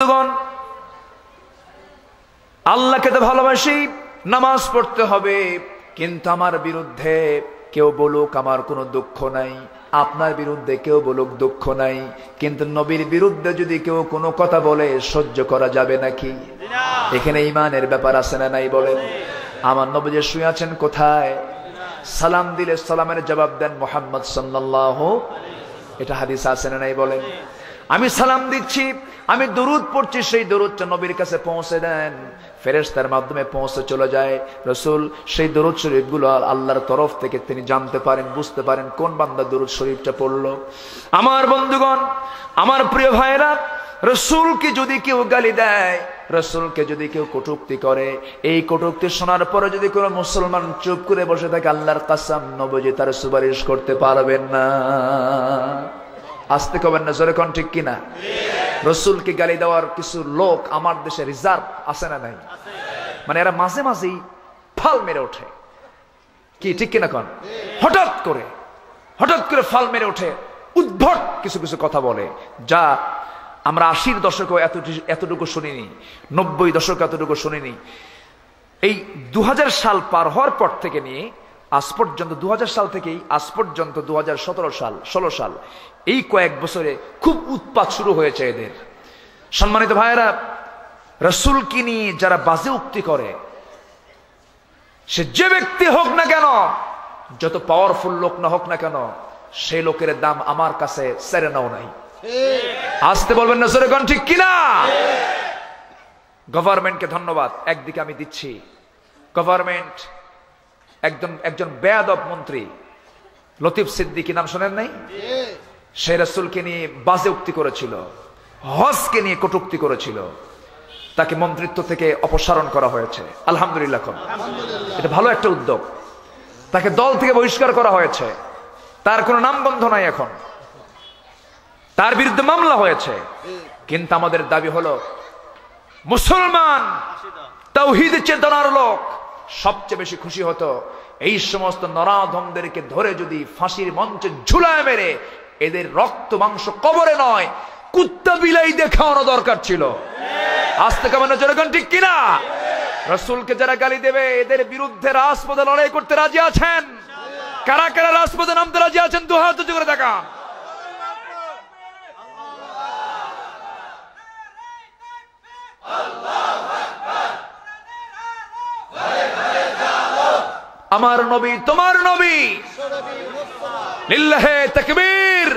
বন্ধুগণ, আল্লাহকে তো ভালোবাসি, নামাজ পড়তে হবে, কিন্তু আমার বিরুদ্ধে কেউ বলুক আমার কোনো দুঃখ নাই, আপনার বিরুদ্ধে কেউ বলুক দুঃখ নাই, কিন্তু নবীর বিরুদ্ধে যদি কেউ কোনো কথা বলে সহ্য করা যাবে নাকি? এখানে ঈমানের ব্যাপার আছে না নাই বলেন? আমার নবী যে শুয়ে আছেন কোথায়? সালাম দিলে সালামের জবাব দেন মুহাম্মদ সাল্লাল্লাহু, এটা হাদিস আছে না নাই বলেন? আমি সালাম দিচ্ছি, আমি দরুদ পড়ছি, সেই দরুদটা নবীর কাছে পৌঁছে দেন, ফেরেশতার মাধ্যমে পৌঁছে চলে যায়। রাসূল সেই দরুদ শরীফগুলো আল্লাহর তরফ থেকে তিনি জানতে পারেন, বুঝতে পারেন কোন বান্দা দরুদ শরীফটা পড়লো। আমার বন্ধুগণ, আমার প্রিয় ভাইরা, রাসূলকে যদি কেউ গালি দেয়, রাসূলকে যদি কেউ কটূক্তি করে, এই কটূক্তি শোনার পরে যদি কোনো মুসলমান চুপ করে বসে থাকে, আল্লাহর কসম নবীজি তার সুপারিশ করতে পারবেন না। আসতে কবেন না, জোরে কোন ঠিক কিনা? রাসূলকে গালি দেওয়ার কিছু লোক আমার দেশে রিজার্ভ আছে না নাই? মানে এরা মাঝে মাঝেই ফাল মেরে ওঠে, কি ঠিক কিনা কোন? হঠাৎ করে ফাল মেরে ওঠে, উদ্ভট কিছু কিছু কথা বলে, যা আমরা 80-র দশকে এতটুকু শুনিনি, 90 দশকে এতটুকু শুনিনি। এই 2000 সাল পার হওয়ার পর থেকে নিয়ে আজ পর্যন্ত, 2000 সাল থেকেই আজ পর্যন্ত 2017 সাল 16 সাল, এই কয়েক বছরে খুব উৎপাত শুরু হয়েছে এদের। সম্মানিত ভাইয়েরা, রাসূলকে নিয়ে যারা বাজে উক্তি করে, সে যে ব্যক্তি হোক না কেন, যত পাওয়ারফুল লোক না হোক না কেন, সেই লোকের দাম আমার কাছে সেরে নাও নাই। আসতে বলবেন না, জোরে কোন ঠিক কিনা? গভর্নমেন্টকে ধন্যবাদ একদিকে আমি দিচ্ছি, গভর্নমেন্ট একজন বেয়াদব মন্ত্রী লতিফ সিদ্দিকী, নাম শোনেন নাই? সে রাসূলকে নিয়ে বাজে উক্তি করেছিল, হজকে নিয়ে কটূক্তি করেছিল, তাকে মন্ত্রিত্ব থেকে অপসারণ করা হয়েছে। আলহামদুলিল্লাহ, এটা ভালো একটা উদ্যোগ। তাকে দল থেকে বহিষ্কার করা হয়েছে, তার কোনো নামগন্ধ নাই এখন, তার বিরুদ্ধে মামলা হয়েছে। কিন্তু আমাদের দাবি হলো, মুসলমান তাওহীদ চেতনার লোক সবচেয়ে বেশি খুশি হতো এই সমস্ত নরাধমদেরকে ধরে যদি ফাঁসির মঞ্চে ঝুলায় মেরে এদের রক্ত মাংস কবরে নয়, কুত্তা বিলাই দেখানো দরকার ছিল। আস্তে কেমন জনগণ ঠিক কিনা? রাসূলকে যারা গালি দেবে, এদের বিরুদ্ধে রাজপথে লড়াই করতে রাজি আছেন? কারা কারা রাজপথে নামতে রাজি আছেন? দু হাত উঁচু করে দেখান। আমার নবী তোমার নবী, লিল্লাহে তাকবীর।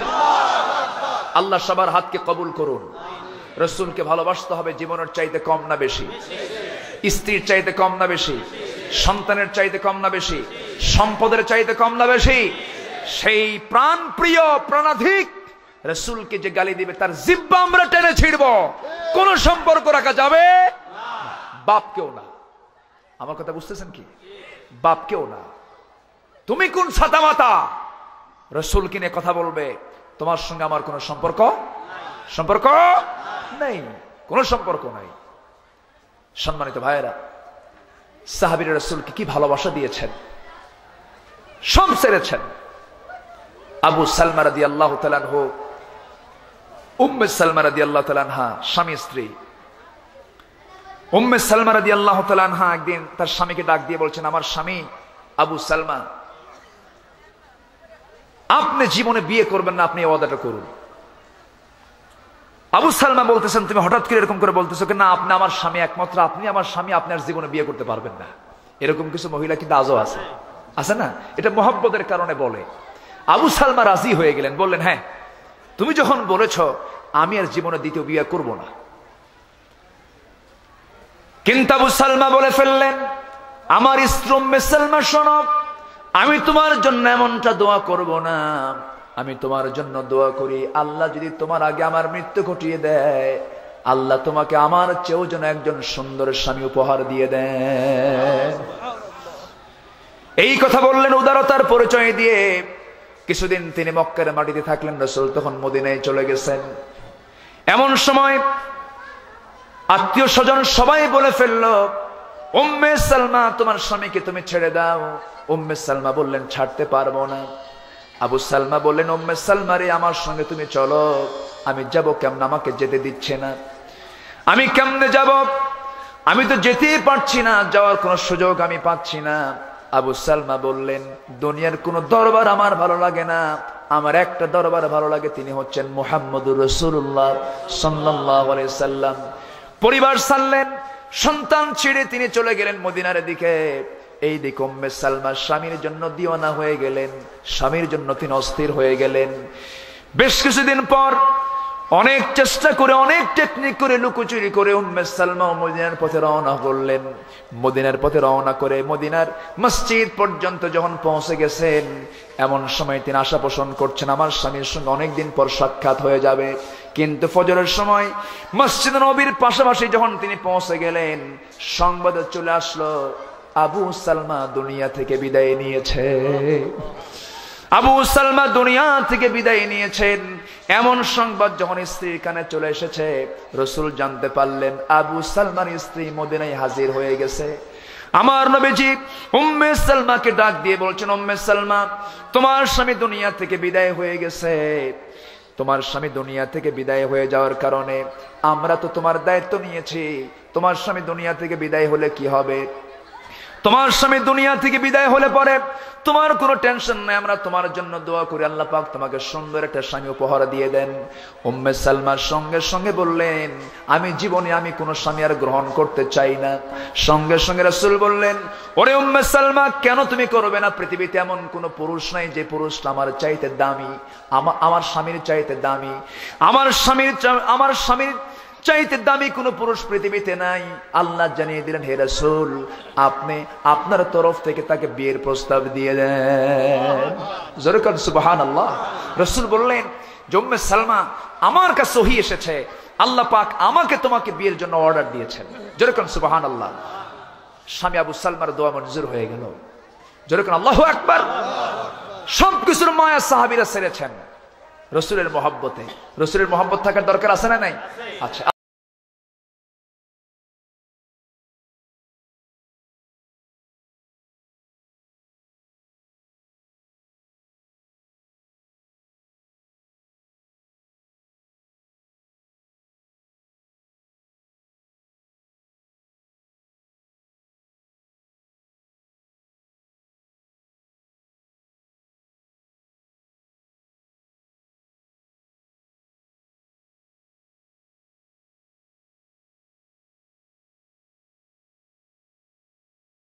আল্লাহ সবার হাতকে কবুল করুন। রাসূলকে ভালোবাসতে হবে জীবনের চাইতে কম না বেশি, স্ত্রীর চাইতে কম না বেশি, সন্তানের চাইতে কম না বেশি, সম্পদের চাইতে কম না বেশি। সেই প্রাণ প্রিয় প্রাণাধিক রাসূলকে যে গালি দিবে, তার জিহ্বা আমরা টেনে ছিড়ব। কোন সম্পর্ক রাখা যাবে? বাপকেও না। আমার কথা বুঝতেছেন কি? বাপকেও না। তুমি কোন ছাতা মাতা রাসূলকে নিয়ে কথা বলবে? তোমার সঙ্গে আমার কোন সম্পর্ক নেই, কোন সম্পর্ক নাই। সম্মানিত ভাইয়েরা, সাহাবীরা রাসূলকে কি ভালোবাসা দিয়েছেন, সব ছেড়েছেন। আবু সালমা রাদিয়াল্লাহু তাআলা আনহু, উম্মে সালমা রাদিয়াল্লাহু তাআলা আনহা, স্বামী স্ত্রী। উম্মে সালমা রাদিয়াল্লাহু তাআলা আনহা একদিন তার স্বামীকে ডাক দিয়ে বলছেন, আমার স্বামী আবু সালমা, আপনি জীবনে বিয়ে করবেন না, আপনি এই ওয়াদাটা করুন। আবু সালমা বলতেছেন, তুমি হঠাৎ করে এরকম করে বলতেছো কেন? আপনি আমার স্বামী, একমাত্র আপনি আমার স্বামী, আপনি আর জীবনে বিয়ে করতে পারবেন না। এরকম কিছু মহিলা কিন্তু আজও আছে না? এটা মহব্বতের কারণে বলে। আবু সালমা রাজি হয়ে গেলেন, বললেন, হ্যাঁ তুমি যখন বলেছো, আমি আর জীবনে দ্বিতীয় বিয়ে করব না। কিন্তু আবু সালমা বলে ফেললেন, আমার স্ত্রী উম্মে সালমা শোনো, আমি তোমার জন্য এমনটা দোয়া করব না, আমি তোমার জন্য দোয়া করি আল্লাহ যদি তোমার আগে আমার মৃত্যু ঘটিয়ে দেয়, আল্লাহ তোমাকে আমার চেয়েও যেন একজন সুন্দর স্বামী উপহার দিয়ে দেয়। এই কথা বললেন উদারতার পরিচয় দিয়ে। কিছুদিন তিনি মক্কার মাটিতে থাকলেন, রাসূল তখন মদিনায় চলে গেছেন। এমন সময় আত্মীয় স্বজন সবাই বলে ফেলল, উম্মে সালমা তোমার স্বামীকে তুমি ছেড়ে দাও। উম্মে সালমা বললেন, ছাড়তে পারবো না। আবু সালমা বললেন, উম্মে সালমা রে, আমার সঙ্গে তুমি চলো। আমি যাব কেমন, আমাকে যেতে দিচ্ছে না। আমি কেমনে যাব? আমি তো যেতেই পারছি না, যাওয়ার কোনো সুযোগ আমি পাচ্ছি না। আবু সালমা বললেন, দুনিয়ার কোন দরবার আমার ভালো লাগে না, আমার একটা দরবার ভালো লাগে, তিনি হচ্ছেন মুহাম্মদুর রাসূলুল্লাহ সাল্লাল্লাহু আলাইহি সাল্লাম। পরিবার ছাড়লেন, সন্তান ছেড়ে তিনি চলে গেলেন মদিনার দিকে। এই দিকে উম্মে সালমা স্বামীর জন্য দিওয়ানা হয়ে গেলেন, স্বামীর জন্য তিনি অস্থির হয়ে গেলেন। বেশ কিছুদিন পর অনেক চেষ্টা করে, অনেক টেকনিক করে, লুকোচুরি করে উম্মে সালমা মদিনার পথে রওনা করলেন। মদিনার পথে রওনা করে মদিনার মসজিদ পর্যন্ত যখন পৌঁছে গেছেন, এমন সময় তিনি আশা পোষণ করছেন আমার স্বামীর সঙ্গে অনেকদিন পর সাক্ষাৎ হয়ে যাবে। কিন্তু ফজরের সময় মসজিদ নববীর পাশাপাশি যখন তিনি পৌঁছে গেলেন, সংবাদ চলে আসলো আবু সালমা দুনিয়া থেকে বিদায় নিয়েছে। আবু সালমা দুনিয়া থেকে বিদায় নিয়েছেন। এমন সংবাদ যখন স্ত্রীর কানে চলে এসেছে, রাসূল জানতে পারলেন আবু সালমার স্ত্রী মদিনায় হাজির হয়ে গেছে। আমার নবীজি উম্মে সালমাকে ডাক দিয়ে বলছেন, উম্মে সালমা, তোমার স্বামী দুনিয়া থেকে বিদায় হয়ে গেছে। তোমার স্বামী দুনিয়া থেকে বিদায় হয়ে যাওয়ার কারণে আমরা তো তোমার দায়িত্ব নিয়েছি। তোমার স্বামী দুনিয়া থেকে বিদায় হলে কি হবে? তোমার স্বামী দুনিয়া থেকে বিদায় হলে পরে তোমার কোনো টেনশন নাই, আমরা তোমার জন্য দোয়া করি আল্লাহ পাক তোমাকে সুন্দর একটা স্বামী উপহার দিয়ে দেন। উম্মে সালমার সঙ্গে সঙ্গে বললেন, আমি জীবনে আমি কোনো স্বামী আর গ্রহণ করতে চাই না। সঙ্গে সঙ্গে রাসূল বললেন, ওরে উম্মে সালমা, কেন তুমি করবে না? পৃথিবীতে এমন কোনো পুরুষ নাই যে পুরুষটা আমার চাইতে দামি, আমার স্বামীর চাইতে দামি। আমার স্বামীর চাইতে দামি কোন পুরুষ পৃথিবীতে নাই। আল্লাহ জানিয়ে দিলেন, হে রাসূল, আপনি আপনার তরফ থেকে তাকে বিয়ের প্রস্তাব দিয়ে দেন। জোরে বলেন সুবহানাল্লাহ। রাসূল বললেন, উম্মে সালমা, আমার কাছে ওহী এসেছে, আল্লাহ পাক আমাকে তোমাকে বিয়ের জন্য অর্ডার দিয়েছেন। জোরে বলেন সুবহানাল্লাহ। স্বামী আবু সালমার দোয়া মঞ্জুর হয়ে গেল। জোরে বলেন আল্লাহু আকবার। সবকিছুর মায়া সাহাবীরা ছেড়েছেন রাসূলের মহব্বতে। রাসূলের মহব্বত থাকার দরকার আছে না নাই? আচ্ছা,